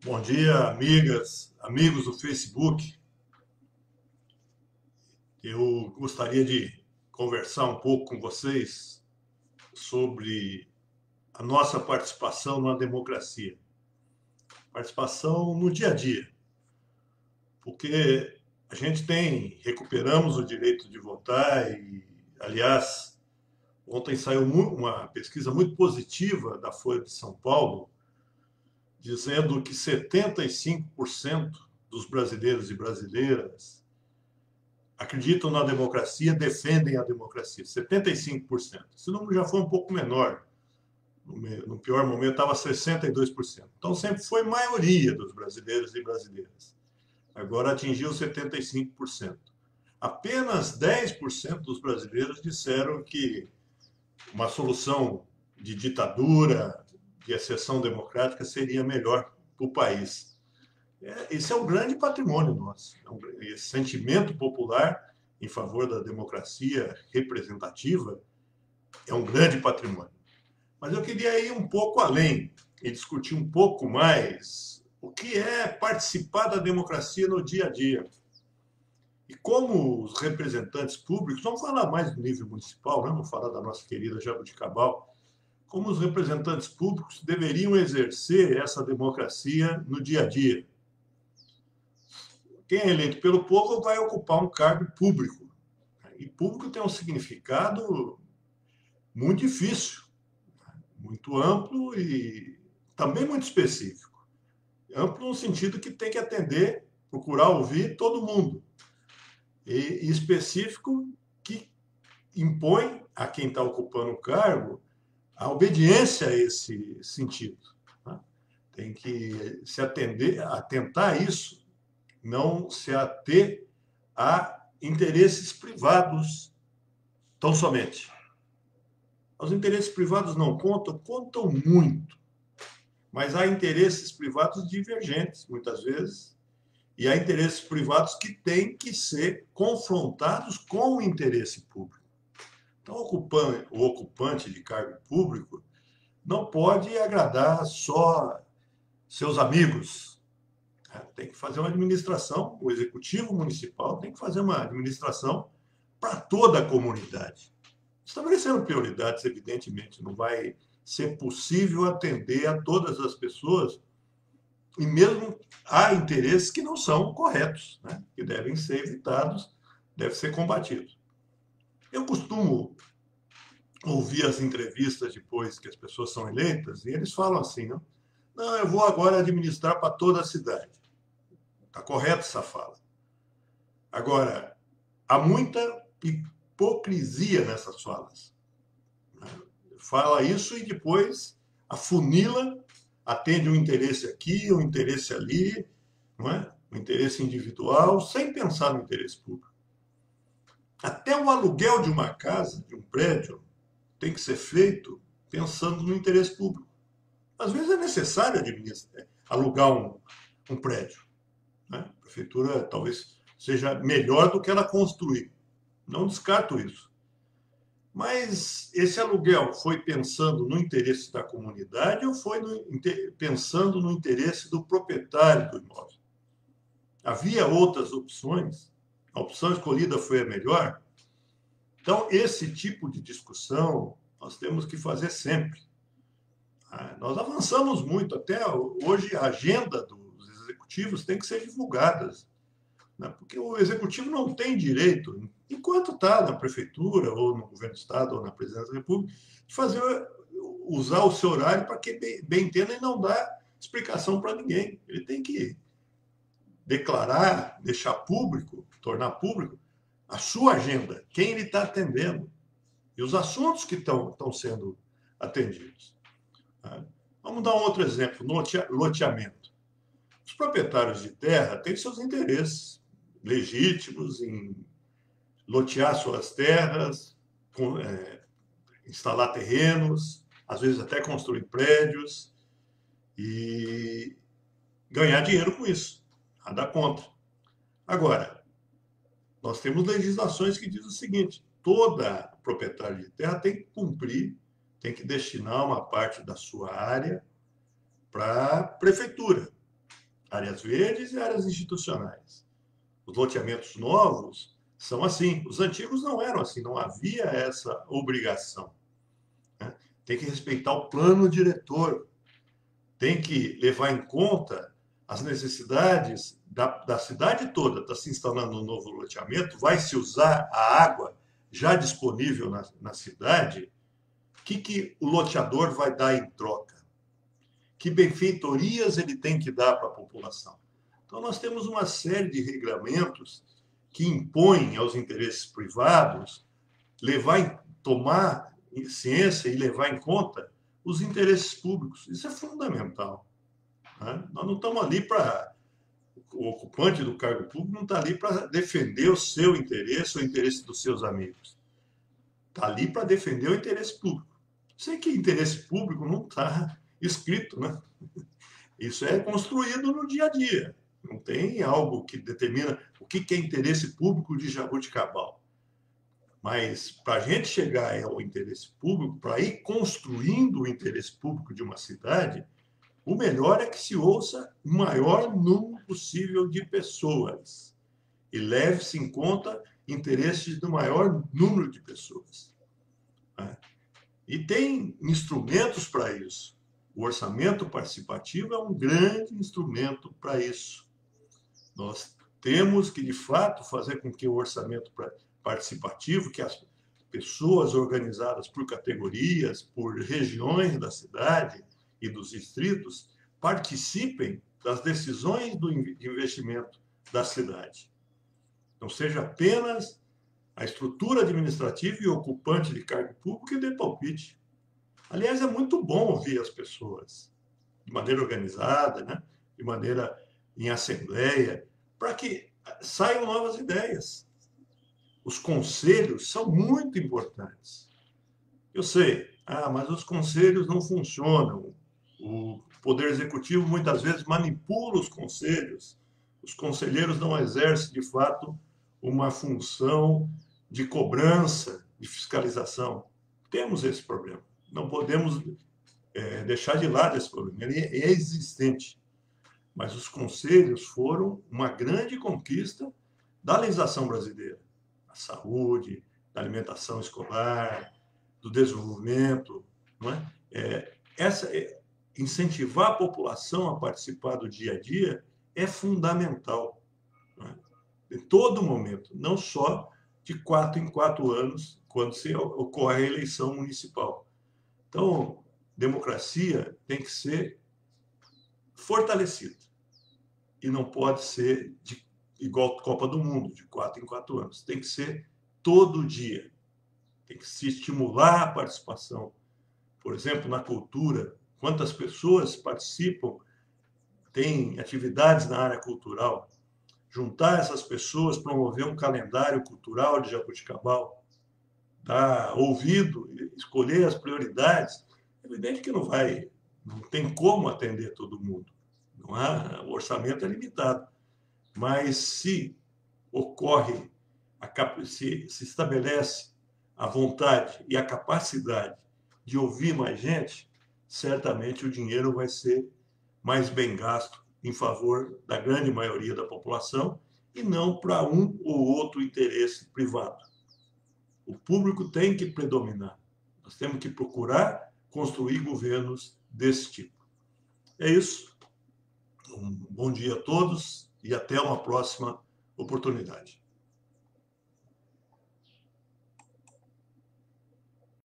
Bom dia, amigas, amigos do Facebook. Eu gostaria de conversar um pouco com vocês sobre a nossa participação na democracia, participação no dia a dia, porque a gente recuperamos o direito de votar e, aliás, ontem saiu uma pesquisa muito positiva da Folha de São Paulo, dizendo que 75% dos brasileiros e brasileiras acreditam na democracia, defendem a democracia, 75%. Esse número já foi um pouco menor. No pior momento estava 62%. Então sempre foi maioria dos brasileiros e brasileiras. Agora atingiu 75%. Apenas 10% dos brasileiros disseram que uma solução de ditadura, de exceção democrática, seria melhor para o país. Esse é um grande patrimônio nosso. Esse sentimento popular em favor da democracia representativa é um grande patrimônio. Mas eu queria ir um pouco além e discutir um pouco mais o que é participar da democracia no dia a dia. E como os representantes públicos, vamos falar mais do nível municipal, né? Vamos falar da nossa querida Jabuticabal, como os representantes públicos deveriam exercer essa democracia no dia a dia. Quem é eleito pelo povo vai ocupar um cargo público. E público tem um significado muito difícil, muito amplo e também muito específico. Amplo no sentido que tem que atender, procurar ouvir todo mundo. E específico que impõe a quem está ocupando o cargo a obediência a esse sentido. Tem que se atentar a isso, não se ater a interesses privados tão somente. Os interesses privados não contam, contam muito, mas há interesses privados divergentes, muitas vezes, e há interesses privados que têm que ser confrontados com o interesse público. Então, o ocupante de cargo público não pode agradar só seus amigos. Tem que fazer uma administração, o executivo municipal tem que fazer uma administração para toda a comunidade. Estabelecendo prioridades, evidentemente, não vai ser possível atender a todas as pessoas, e mesmo há interesses que não são corretos, né? Que devem ser evitados, devem ser combatidos. Eu costumo ouvir as entrevistas depois que as pessoas são eleitas, e eles falam assim, não, não, eu vou agora administrar para toda a cidade. Está correta essa fala. Agora, há muita hipocrisia nessas falas. Fala isso e depois afunila, atende um interesse aqui, um interesse ali, não é? Um interesse individual, sem pensar no interesse público. Até o aluguel de uma casa, de um prédio, tem que ser feito pensando no interesse público. Às vezes é necessário alugar um prédio. Né? A prefeitura talvez seja melhor do que ela construir. Não descarto isso. Mas esse aluguel foi pensando no interesse da comunidade ou foi pensando no interesse do proprietário do imóvel? Havia outras opções? A opção escolhida foi a melhor? Então, esse tipo de discussão nós temos que fazer sempre. Nós avançamos muito, até hoje a agenda dos executivos tem que ser divulgada, né? Porque o executivo não tem direito, enquanto está na prefeitura, ou no governo do Estado, ou na presidência da República, de usar o seu horário para que bem entenda e não dar explicação para ninguém. Ele tem que declarar, deixar público, tornar público a sua agenda, quem ele está atendendo e os assuntos que estão sendo atendidos. Vamos dar um outro exemplo, loteamento. Os proprietários de terra têm seus interesses legítimos em lotear suas terras, instalar terrenos, às vezes até construir prédios e ganhar dinheiro com isso, nada contra. Agora, nós temos legislações que dizem o seguinte: toda proprietário de terra tem que cumprir, tem que destinar uma parte da sua área para a prefeitura. áreas verdes e áreas institucionais. Os loteamentos novos são assim. Os antigos não eram assim, não havia essa obrigação, né? Tem que respeitar o plano diretor, tem que levar em conta as necessidades da cidade toda. Está se instalando um novo loteamento, vai se usar a água já disponível na cidade. O que o loteador vai dar em troca? Que benfeitorias ele tem que dar para a população? Então, nós temos uma série de regramentos que impõem aos interesses privados tomar ciência e levar em conta os interesses públicos. Isso é fundamental, né? Nós não estamos ali para... O ocupante do cargo público não está ali para defender o seu interesse ou o interesse dos seus amigos. Está ali para defender o interesse público. Sei que interesse público não está escrito, né? Isso é construído no dia a dia. Não tem algo que determina o que é interesse público de Jaboticabal. Mas para a gente chegar ao interesse público, para ir construindo o interesse público de uma cidade, o melhor é que se ouça o maior número possível de pessoas e leve-se em conta interesses do maior número de pessoas, né? E tem instrumentos para isso. O orçamento participativo é um grande instrumento para isso. Nós temos que, de fato, fazer com que o orçamento participativo, que as pessoas organizadas por categorias, por regiões da cidade e dos distritos, participem das decisões de investimento da cidade. Não seja apenas a estrutura administrativa e o ocupante de cargo público que dê palpite. Aliás, é muito bom ouvir as pessoas de maneira organizada, né? De maneira em assembleia, para que saiam novas ideias. Os conselhos são muito importantes. Eu sei, mas os conselhos não funcionam. O Poder Executivo muitas vezes manipula os conselhos. Os conselheiros não exercem, de fato, uma função de cobrança, de fiscalização. Temos esse problema. Não podemos deixar de lado esse problema. Ele é existente. Mas os conselhos foram uma grande conquista da legislação brasileira. Da saúde, da alimentação escolar, do desenvolvimento. Não é? Incentivar a população a participar do dia a dia é fundamental, não é? Em todo momento, não só de 4 em 4 anos, quando ocorre a eleição municipal. Então, democracia tem que ser fortalecida e não pode ser igual Copa do Mundo, de 4 em 4 anos. Tem que ser todo dia. Tem que se estimular a participação. Por exemplo, na cultura, quantas pessoas participam, têm atividades na área cultural. Juntar essas pessoas, promover um calendário cultural de Jaboticabal, dar ouvido, escolher as prioridades. É evidente que não tem como atender todo mundo. O orçamento é limitado. Mas se ocorre, se estabelece a vontade e a capacidade de ouvir mais gente, certamente o dinheiro vai ser mais bem gasto em favor da grande maioria da população e não para um ou outro interesse privado. O público tem que predominar. Nós temos que procurar construir governos desse tipo. É isso. Um bom dia a todos e até uma próxima oportunidade.